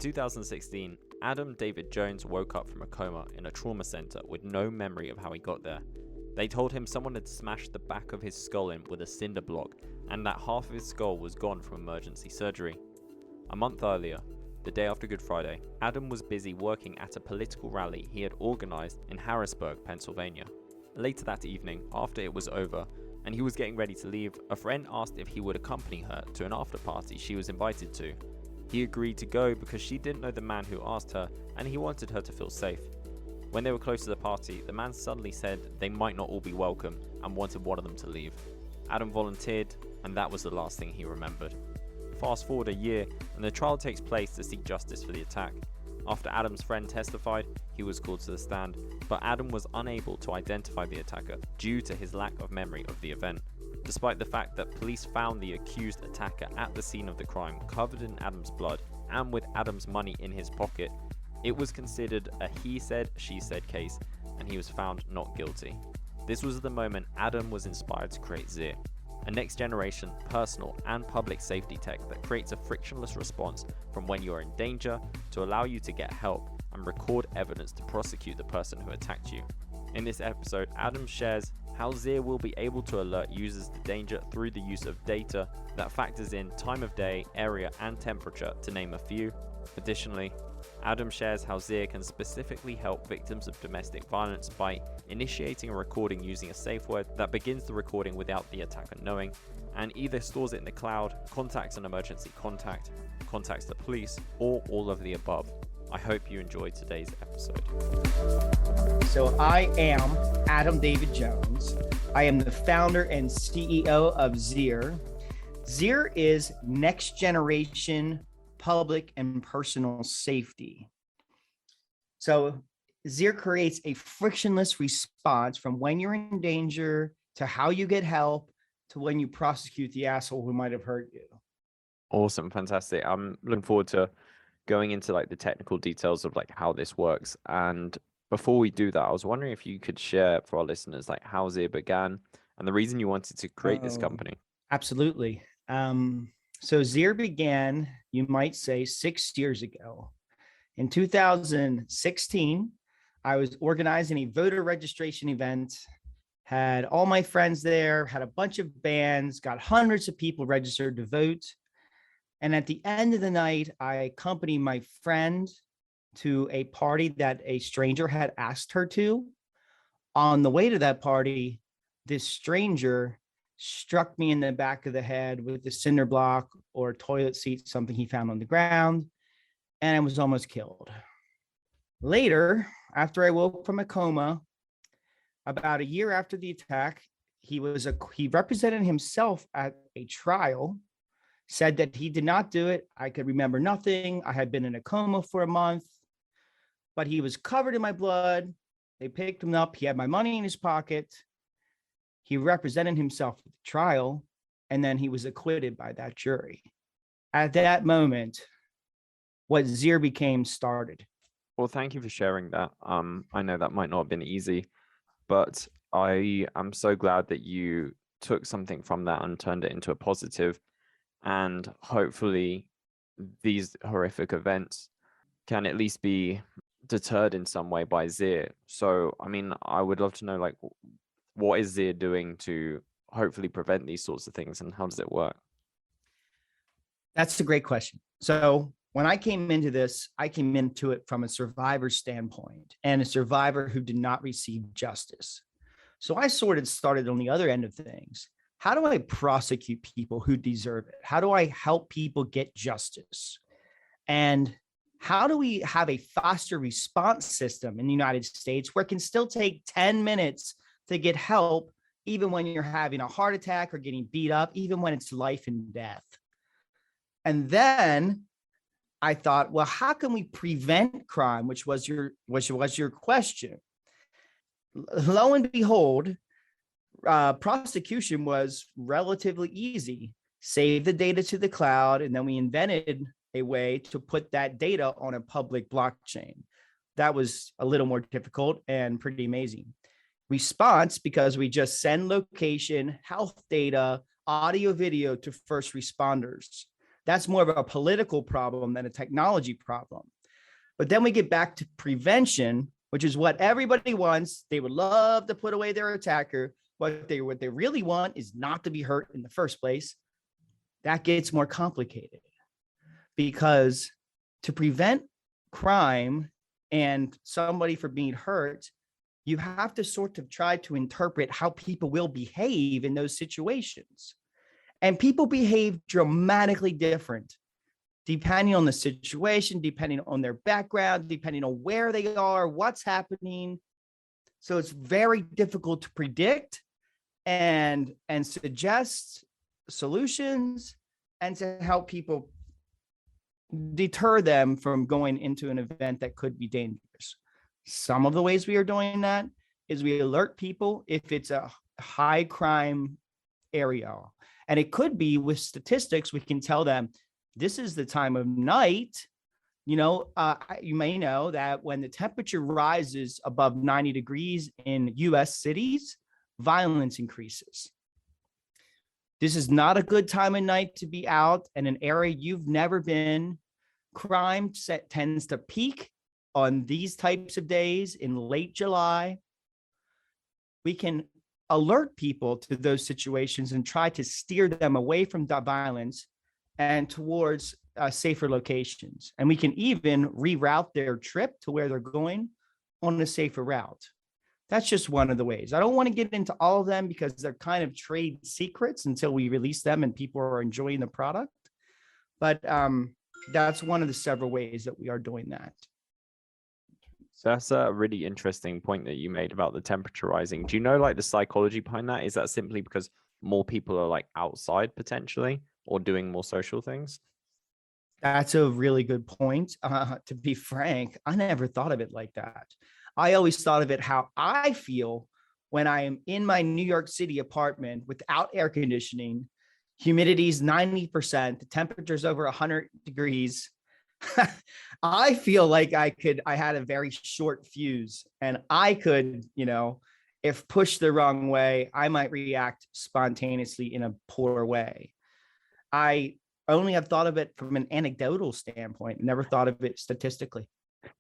2016, Adam David Jones woke up from a coma in a trauma center with no memory of how he got there. They told him someone had smashed the back of his skull in with a cinder block and that half of his skull was gone from emergency surgery. A month earlier, the day after Good Friday, Adam was busy working at a political rally he had organized in Harrisburg, Pennsylvania. Later that evening, after it was over and he was getting ready to leave, a friend asked if he would accompany her to an after party she was invited to. He agreed to go because she didn't know the man who asked her and he wanted her to feel safe. When they were close to the party, the man suddenly said they might not all be welcome and wanted one of them to leave. Adam volunteered, and that was the last thing he remembered. Fast forward a year, and the trial takes place to seek justice for the attack. After Adam's friend testified, he was called to the stand, but Adam was unable to identify the attacker due to his lack of memory of the event. Despite the fact that police found the accused attacker at the scene of the crime covered in Adam's blood and with Adam's money in his pocket, it was considered a he said, she said case, and he was found not guilty. This was the moment Adam was inspired to create Zir, a next generation personal and public safety tech that creates a frictionless response from when you are in danger to allow you to get help and record evidence to prosecute the person who attacked you. In this episode, Adam shares how Zir will be able to alert users to danger through the use of data that factors in time of day, area, and temperature, to name a few. Additionally, Adam shares how Zir can specifically help victims of domestic violence by initiating a recording using a safe word that begins the recording without the attacker knowing, and either stores it in the cloud, contacts an emergency contact, contacts the police, or all of the above. I hope you enjoyed today's episode. So I am Adam David Jones. I am the founder and CEO of Zir. Zir is next generation public and personal safety. So Zir creates a frictionless response from when you're in danger to how you get help to when you prosecute the asshole who might have hurt you. Awesome, fantastic. I'm looking forward to going into like the technical details of like how this works. And before we do that, I was wondering if you could share for our listeners like how Zir began and the reason you wanted to create this company. Absolutely. So Zir began, you might say, 6 years ago. In 2016, I was organizing a voter registration event, had all my friends there, had a bunch of bands, got hundreds of people registered to vote. And at the end of the night, I accompanied my friend to a party that a stranger had asked her to. On the way to that party, this stranger struck me in the back of the head with a cinder block or toilet seat, something he found on the ground, and I was almost killed. Later, after I woke from a coma, about a year after the attack, he represented himself at a trial, said that he did not do it. I could remember nothing. I had been in a coma for a month, but he was covered in my blood. They picked him up. He had my money in his pocket. He represented himself at the trial, and then he was acquitted by that jury. At that moment, what Zir became started. Well, thank you for sharing that. I know that might not have been easy, but I am so glad that you took something from that and turned it into a positive. And hopefully these horrific events can at least be deterred in some way by Zir. So, I mean, I would love to know, like, what is Zir doing to hopefully prevent these sorts of things, and how does it work? That's a great question. So when I came into this, I came into it from a survivor standpoint and a survivor who did not receive justice. So I sort of started on the other end of things. How do I prosecute people who deserve it? How do I help people get justice? And how do we have a faster response system in the United States where it can still take 10 minutes to get help, even when you're having a heart attack or getting beat up, even when it's life and death? And then I thought, well, how can we prevent crime, which was your question? Lo and behold, prosecution was relatively easy. Save the data to the cloud, and then we invented a way to put that data on a public blockchain. That was a little more difficult and pretty amazing. Response, because we just send location, health data, audio, video to first responders. That's more of a political problem than a technology problem. But then we get back to prevention, which is what everybody wants. They would love to put away their attacker. What they really want is not to be hurt in the first place. That gets more complicated, because to prevent crime and somebody from being hurt, you have to sort of try to interpret how people will behave in those situations. And people behave dramatically different depending on the situation, depending on their background, depending on where they are, what's happening. So it's very difficult to predict and suggest solutions and to help people deter them from going into an event that could be dangerous. Some of the ways we are doing that is we alert people if it's a high crime area. And it could be with statistics, we can tell them this is the time of night. You may know that when the temperature rises above 90 degrees in US cities, violence increases. This is not a good time of night to be out in an area you've never been. Crime tends to peak on these types of days in late July. We can alert people to those situations and try to steer them away from the violence and towards safer locations. And we can even reroute their trip to where they're going on a safer route. That's just one of the ways. I don't want to get into all of them because they're kind of trade secrets until we release them and people are enjoying the product. But that's one of the several ways that we are doing that. So that's a really interesting point that you made about the temperature rising. Do you know like the psychology behind that? Is that simply because more people are like outside potentially or doing more social things? That's a really good point. To be frank, I never thought of it like that. I always thought of it how I feel when I am in my New York City apartment without air conditioning, humidity's 90%, the temperature's over 100 degrees. I feel like I had a very short fuse and I could, if pushed the wrong way, I might react spontaneously in a poor way. I only have thought of it from an anecdotal standpoint, never thought of it statistically.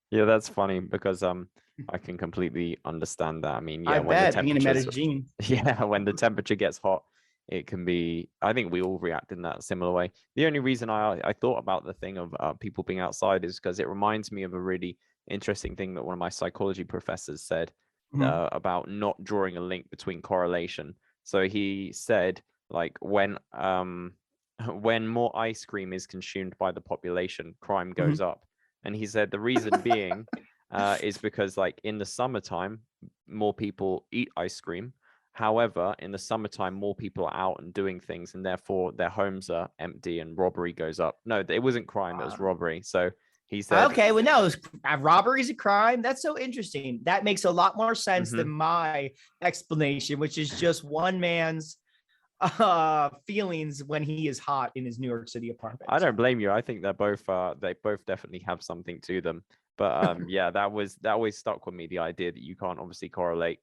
Yeah, that's funny because I can completely understand that. I mean, yeah, I when bet the being a temperature Medellin. yeah, when the temperature gets hot, it can be, I think we all react in that similar way. The only reason I thought about the thing of people being outside is because it reminds me of a really interesting thing that one of my psychology professors said about not drawing a link between correlation. So he said, like, when more ice cream is consumed by the population, crime goes up. And he said the reason being is because, like, in the summertime, more people eat ice cream. However, in the summertime, more people are out and doing things, and therefore their homes are empty and robbery goes up. No, it wasn't crime, it was robbery. So he said, okay, well, no, robbery is a crime. That's so interesting. That makes a lot more sense than my explanation, which is just one man's feelings when he is hot in his New York City apartment. I don't blame you. I think they both definitely have something to them. But yeah, that always stuck with me, the idea that you can't obviously correlate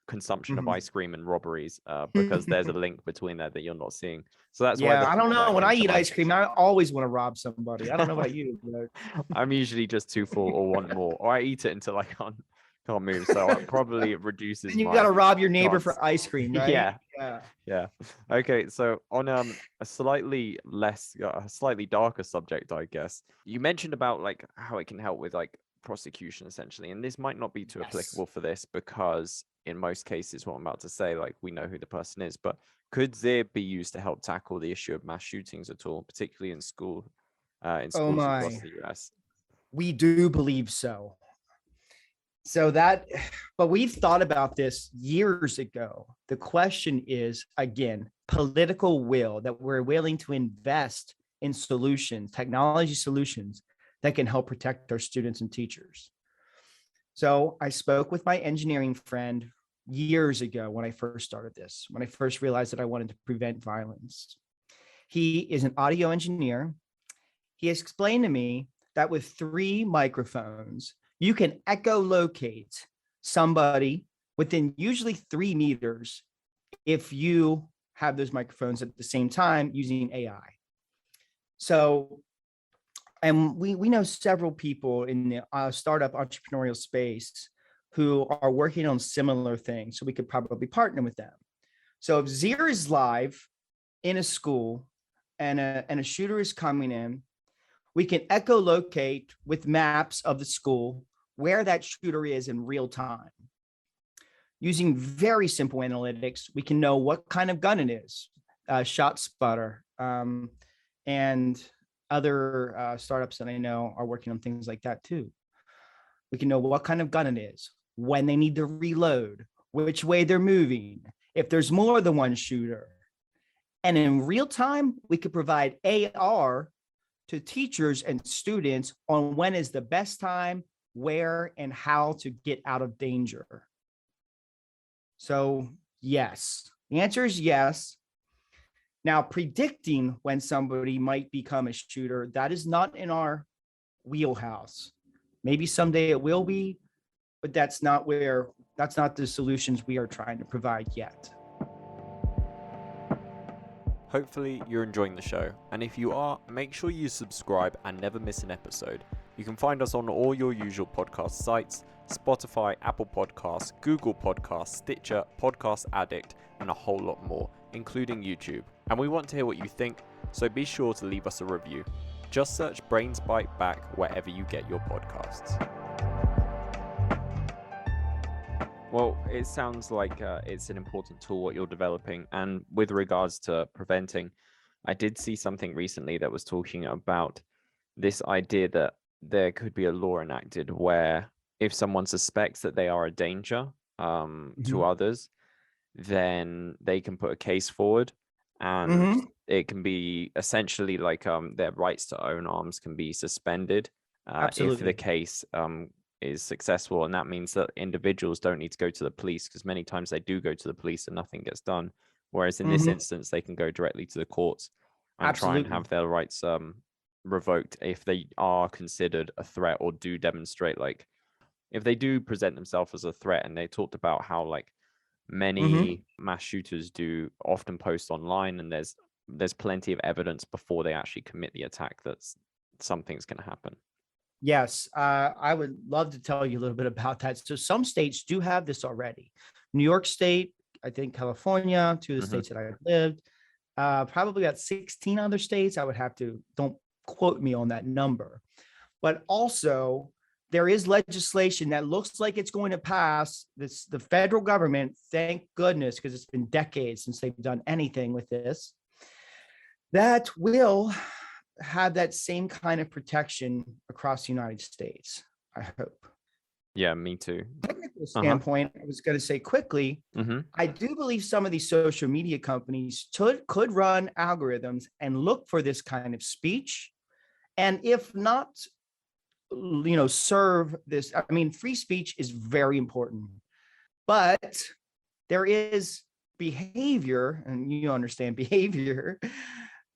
consumption of ice cream and robberies because there's a link between that you're not seeing. So that's why I don't know. When I eat ice cream, I always want to rob somebody. I don't know about you, but I'm usually just too full or want more, or I eat it until I can't move. So it probably reduces. And you got to rob your neighbor for ice cream, right? Yeah. Okay, so on a slightly darker subject, I guess you mentioned about like how it can help with like prosecution essentially, and this might not be too applicable for this because in most cases what I'm about to say, like, we know who the person is, but could there be used to help tackle the issue of mass shootings at all, particularly in schools across the US? We do believe so. But we've thought about this years ago. The question is, again, political will, that we're willing to invest in solutions, technology solutions that can help protect our students and teachers. So I spoke with my engineering friend years ago when I first started this, when I first realized that I wanted to prevent violence. He is an audio engineer. He explained to me that with 3 microphones, you can echolocate somebody within usually 3 meters if you have those microphones at the same time using AI. So, and we know several people in the startup entrepreneurial space who are working on similar things. So we could probably partner with them. So if Zir is live in a school and a shooter is coming in, we can echolocate with maps of the school where that shooter is in real time. Using very simple analytics, we can know what kind of gun it is, shot spotter, and other startups that I know are working on things like that too. We can know what kind of gun it is, when they need to reload, which way they're moving, if there's more than one shooter. And in real time, we could provide AR to teachers and students on when is the best time, where, and how to get out of danger. So yes, the answer is yes. Now, predicting when somebody might become a shooter, that is not in our wheelhouse. Maybe someday it will be, but that's not the solutions we are trying to provide yet. Hopefully you're enjoying the show, and if you are, make sure you subscribe and never miss an episode. You can find us on all your usual podcast sites: Spotify, Apple Podcasts, Google Podcasts, Stitcher, Podcast Addict, and a whole lot more, including YouTube. And we want to hear what you think, so be sure to leave us a review. Just search Brains Bite Back wherever you get your podcasts. Well, it sounds like it's an important tool what you're developing. And with regards to preventing, I did see something recently that was talking about this idea that there could be a law enacted where if someone suspects that they are a danger to others, then they can put a case forward, and it can be essentially like their rights to own arms can be suspended if the case is successful. And that means that individuals don't need to go to the police, because many times they do go to the police and nothing gets done. Whereas in this instance, they can go directly to the courts and try and have their rights revoked if they are considered a threat or do demonstrate, like if they do present themselves as a threat. And they talked about how like many mass shooters do often post online, and there's plenty of evidence before they actually commit the attack that something's going to happen. Yes, I would love to tell you a little bit about that. So some states do have this already. New York State, I think California, two of the states that I've lived, probably about 16 other states. I would have to, don't quote me on that number. But also there is legislation that looks like it's going to pass. The federal government, thank goodness, because it's been decades since they've done anything with this, that will have that same kind of protection across the United States, I hope. Yeah, me too. Technical standpoint, I was going to say quickly, I do believe some of these social media companies could run algorithms and look for this kind of speech. And if not, serve this. I mean, free speech is very important, but there is behavior, and you understand behavior.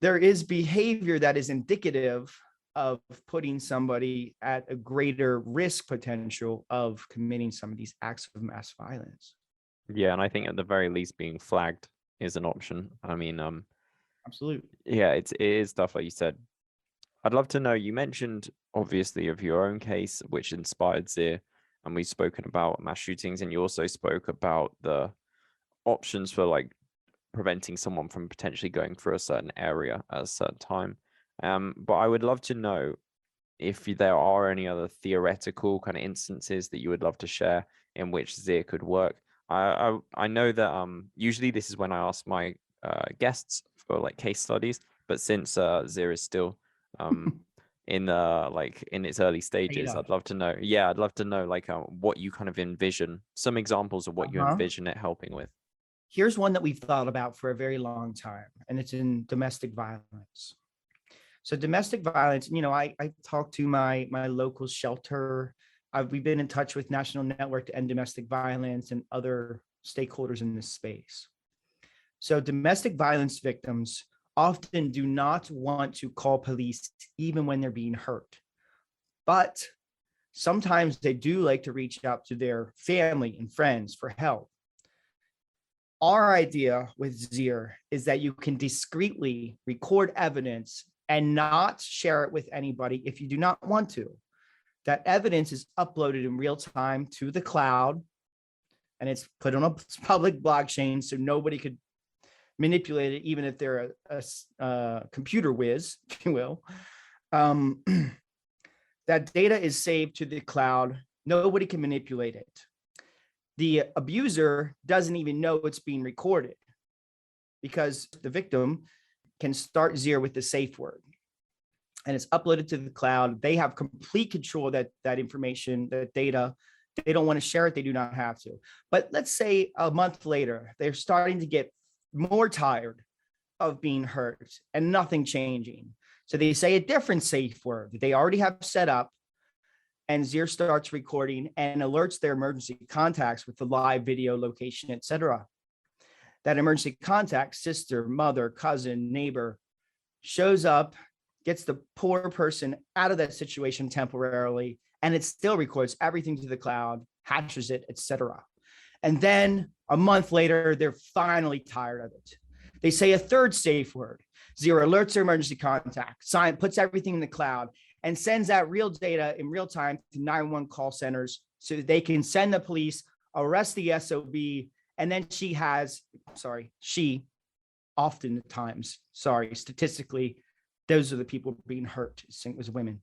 There is behavior that is indicative of putting somebody at a greater risk potential of committing some of these acts of mass violence. Yeah, and I think at the very least being flagged is an option. I mean, absolutely. Yeah, it is stuff like you said. I'd love to know, you mentioned obviously of your own case, which inspired Zir, and we've spoken about mass shootings, and you also spoke about the options for like preventing someone from potentially going through a certain area at a certain time. But I would love to know if there are any other theoretical kind of instances that you would love to share in which Zir could work. I know that usually this is when I ask my guests for like case studies, but since Zir is still in its early stages, I'd love to know. Yeah, I'd love to know like what you kind of envision, some examples of what you envision it helping with. Here's one that we've thought about for a very long time, and it's in domestic violence. So domestic violence, I talked to my local shelter. We've been in touch with National Network to End Domestic Violence and other stakeholders in this space. So domestic violence victims often do not want to call police even when they're being hurt. But sometimes they do like to reach out to their family and friends for help. Our idea with Zir is that you can discreetly record evidence and not share it with anybody if you do not want to. That evidence is uploaded in real time to the cloud, and it's put on a public blockchain so nobody could manipulate it, even if they're a computer whiz, if you will. That data is saved to the cloud. Nobody can manipulate it. The abuser doesn't even know it's being recorded because the victim can start zero with the safe word, and it's uploaded to the cloud. They have complete control of that information, that data. They don't want to share it. They do not have to. But let's say a month later, they're starting to get more tired of being hurt and nothing changing. So they say a different safe word that they already have set up, and Zir starts recording and alerts their emergency contacts with the live video location, etc. That emergency contact, sister, mother, cousin, neighbor, shows up, gets the poor person out of that situation temporarily, and it still records everything to the cloud, hashes it, etc. And then a month later, they're finally tired of it. They say a third safe word. Zir alerts their emergency contact, puts everything in the cloud, and sends that real data in real time to 911 call centers so that they can send the police, arrest the SOB, and then she oftentimes, statistically, those are the people being hurt, it was women.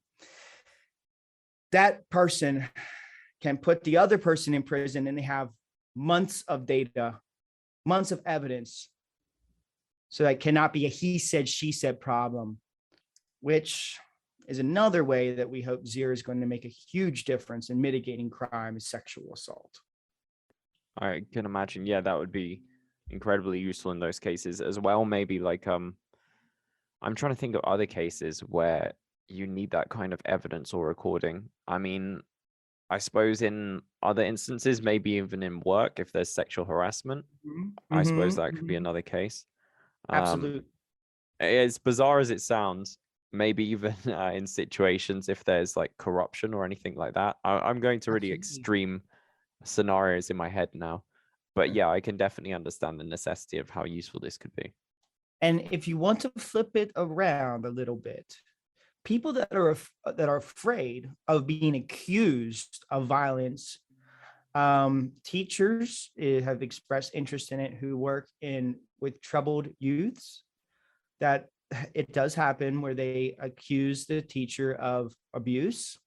That person can put the other person in prison, and they have months of data, months of evidence. So that cannot be a he said, she said problem, which is another way that we hope Zir is going to make a huge difference in mitigating crime is sexual assault. I can imagine, yeah, that would be incredibly useful in those cases as well. Maybe like I'm trying to think of other cases where you need that kind of evidence or recording. I mean, I suppose in other instances, maybe even in work, if there's sexual harassment, I suppose that could be another case. Absolutely. As bizarre as it sounds, maybe even in situations if there's like corruption or anything like that. I'm going to really extreme scenarios in my head now. But yeah, I can definitely understand the necessity of how useful this could be. And if you want to flip it around a little bit, people that are afraid of being accused of violence, teachers have expressed interest in it who work with troubled youths, that it does happen where they accuse the teacher of abuse.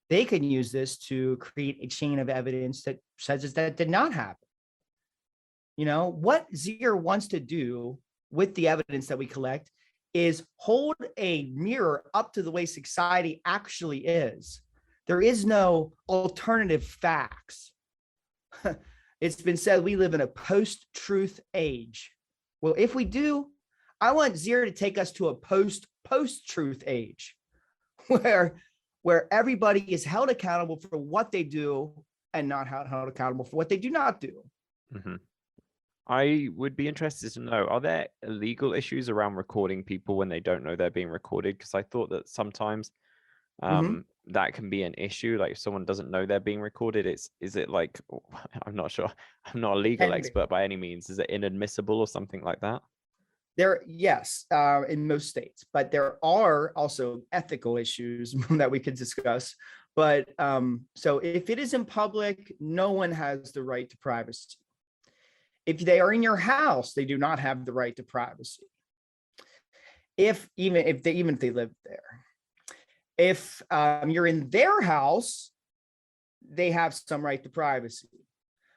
They can use this to create a chain of evidence that says that did not happen. You know, what Zir wants to do with the evidence that we collect is hold a mirror up to the way society actually is. There is no alternative facts. It's been said we live in a post-truth age. Well, if we do, I want Zir to take us to a post-truth age where everybody is held accountable for what they do and not held accountable for what they do not do. Mm-hmm. I would be interested to know, are there legal issues around recording people when they don't know they're being recorded? Because I thought that sometimes that can be an issue. Like if someone doesn't know they're being recorded, is it like, I'm not sure. I'm not a legal expert by any means. Is it inadmissible or something like that? Yes, in most states, but there are also ethical issues that we could discuss. But so if it is in public, no one has the right to privacy. If they are in your house, they do not have the right to privacy. Even if they live there. If you're in their house, they have some right to privacy.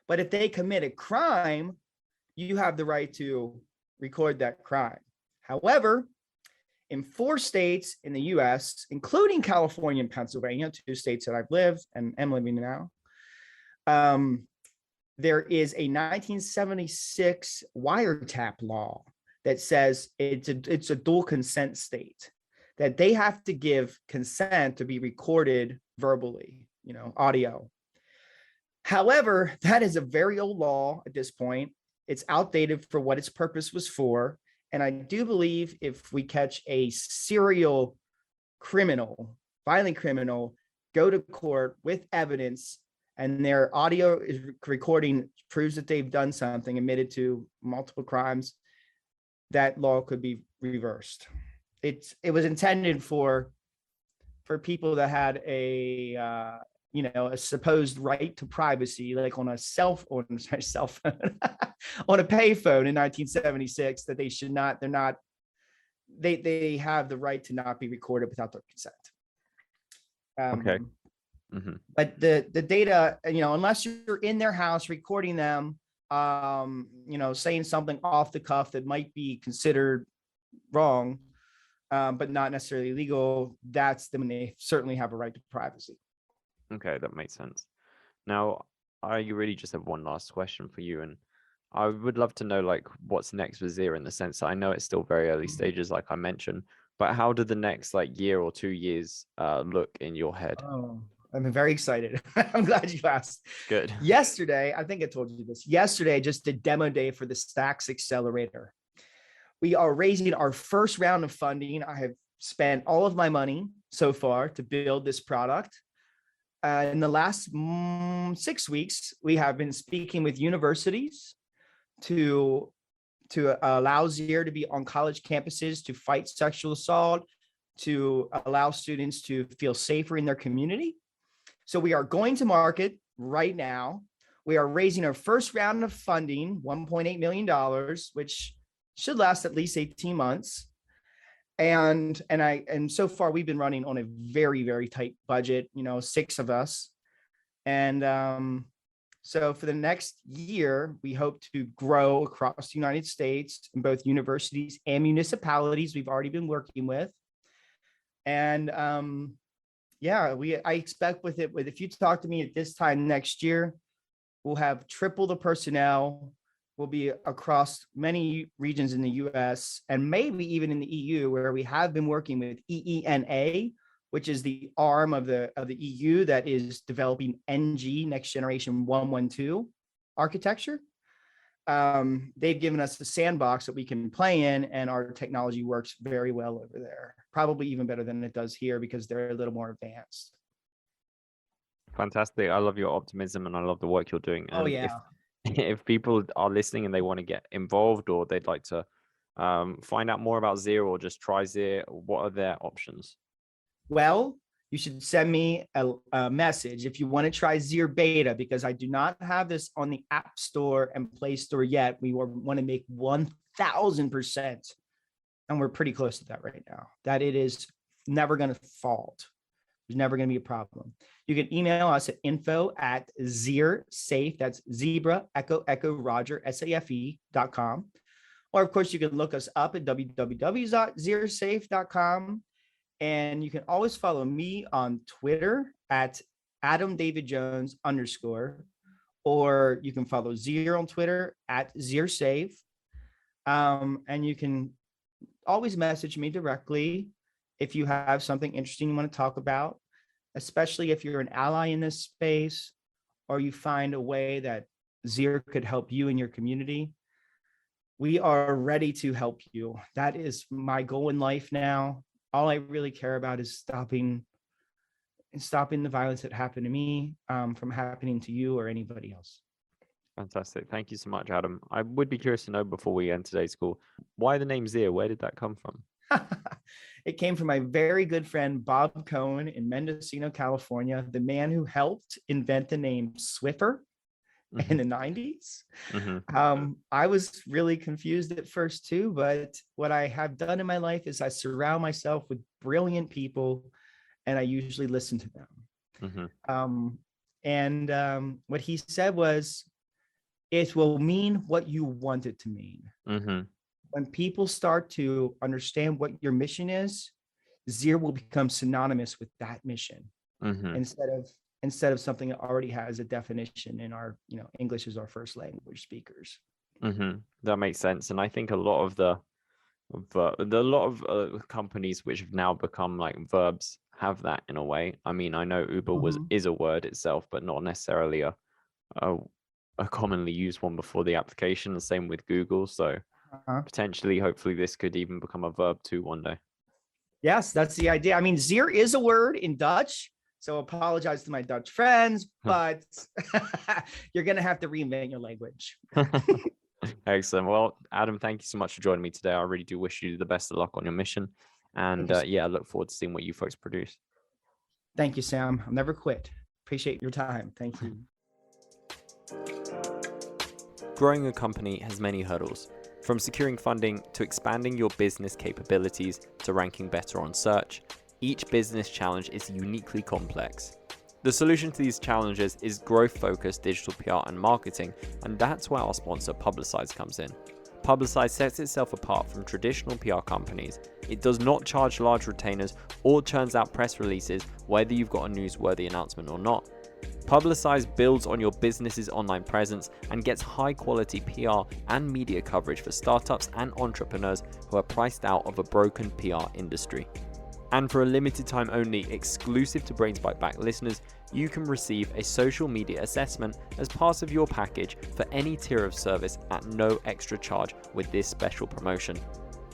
But if they commit a crime, you have the right to record that crime. However, in 4 states in the US, including California and Pennsylvania, 2 states that I've lived and am living now, there is a 1976 wiretap law that says it's a dual consent state, that they have to give consent to be recorded verbally, audio. However, that is a very old law at this point. It's outdated for what its purpose was for. And I do believe if we catch a serial criminal, violent criminal, go to court with evidence and their audio is recording proves that they've done something, admitted to multiple crimes, that law could be reversed. it was intended for people that had a a supposed right to privacy, like on a cell phone on a payphone in 1976, that they have the right to not be recorded without their consent. Okay. Mm-hmm. But the data, unless you're in their house recording them, saying something off the cuff that might be considered wrong, but not necessarily legal, that's when they certainly have a right to privacy. Okay, that makes sense. Now, I really just have one last question for you, and I would love to know like what's next for Zir, in the sense that I know it's still very early stages, like I mentioned, but how do the next like year or 2 years look in your head? Oh, I'm very excited. I'm glad you asked. Good. Yesterday, I think I told you this. Yesterday, just a demo day for the Stacks Accelerator. We are raising our first round of funding. I have spent all of my money so far to build this product. In the last 6 weeks, we have been speaking with universities to allow Zir to be on college campuses to fight sexual assault, to allow students to feel safer in their community. So we are going to market right now. We are raising our first round of funding, $1.8 million, which should last at least 18 months. And so far we've been running on a very, very tight budget, 6 of us. And so for the next year, we hope to grow across the United States in both universities and municipalities we've already been working with. And I expect if you talk to me at this time next year, we'll have triple the personnel. We'll be across many regions in the US and maybe even in the EU, where we have been working with EENA, which is the arm of the EU that is developing NG, Next Generation 112 architecture. They've given us the sandbox that we can play in, and our technology works very well over there, probably even better than it does here because they're a little more advanced. Fantastic. I love your optimism and I love the work you're doing. And Oh yeah. if people are listening and they want to get involved, or they'd like to find out more about Zir or just try Zir, what are their options? Well, you should send me a message if you want to try Zir Beta, because I do not have this on the App Store and Play Store yet. We want to make 1,000%, and we're pretty close to that right now, that it is never going to fault. There's never going to be a problem. You can email us at info@zirsafe, that's Zebra Echo Echo Roger SAFE.com. Or of course, you can look us up at www.zirsafe.com. And you can always follow me on Twitter at AdamDavidJones_, or you can follow Zir on Twitter at ZirSafe. And you can always message me directly if you have something interesting you want to talk about, especially if you're an ally in this space, or you find a way that Zir could help you in your community. We are ready to help you. That is my goal in life now. All I really care about is stopping the violence that happened to me from happening to you or anybody else. Fantastic. Thank you so much, Adam. I would be curious to know, before we end today's call, why the name Zir? Where did that come from? It came from my very good friend, Bob Cohen in Mendocino, California, the man who helped invent the name Swiffer in the 90s. I was really confused at first too, but what I have done in my life is I surround myself with brilliant people, and I usually listen to them. What he said was, it will mean what you want it to mean. When people start to understand what your mission is, Zir will become synonymous with that mission, instead of something that already has a definition in our, English is our first language speakers. That makes sense. And I think a lot of the companies which have now become like verbs have that in a way. I mean, I know Uber is a word itself, but not necessarily a commonly used one before the application. The same with Google. So potentially, hopefully, this could even become a verb too one day. Yes, that's the idea. I mean, Zir is a word in Dutch, so apologize to my Dutch friends, but you're going to have to reinvent your language. Excellent. Well, Adam, thank you so much for joining me today. I really do wish you the best of luck on your mission. And Thank you. I look forward to seeing what you folks produce. Thank you, Sam. I'll never quit. Appreciate your time. Thank you. Growing a company has many hurdles, from securing funding to expanding your business capabilities to ranking better on search. Each business challenge is uniquely complex. The solution to these challenges is growth-focused digital PR and marketing, and that's where our sponsor Publicize comes in. Publicize sets itself apart from traditional PR companies. It does not charge large retainers or churns out press releases whether you've got a newsworthy announcement or not. Publicize builds on your business's online presence and gets high quality PR and media coverage for startups and entrepreneurs who are priced out of a broken PR industry. And for a limited time only, exclusive to Brains Bite Back listeners, you can receive a social media assessment as part of your package for any tier of service at no extra charge with this special promotion.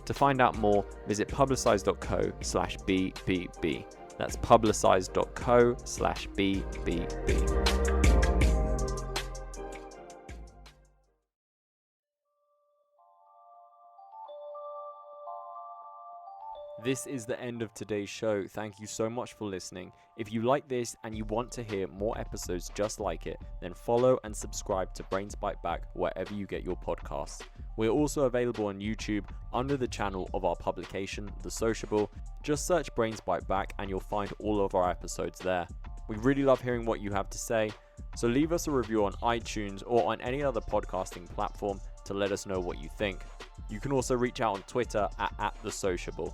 To find out more, visit publicize.co/BBB. That's publicize.co/BBB. This is the end of today's show. Thank you so much for listening. If you like this and you want to hear more episodes just like it, then follow and subscribe to Brains Bite Back wherever you get your podcasts. We're also available on YouTube under the channel of our publication, The Sociable. Just search Brains Bite Back and you'll find all of our episodes there. We really love hearing what you have to say, so leave us a review on iTunes or on any other podcasting platform to let us know what you think. You can also reach out on Twitter at The Sociable.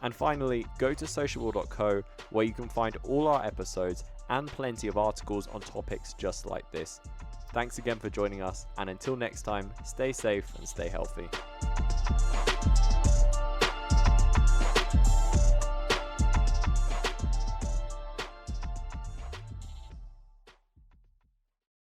And finally, go to sociable.co where you can find all our episodes and plenty of articles on topics just like this. Thanks again for joining us, and until next time, stay safe and stay healthy.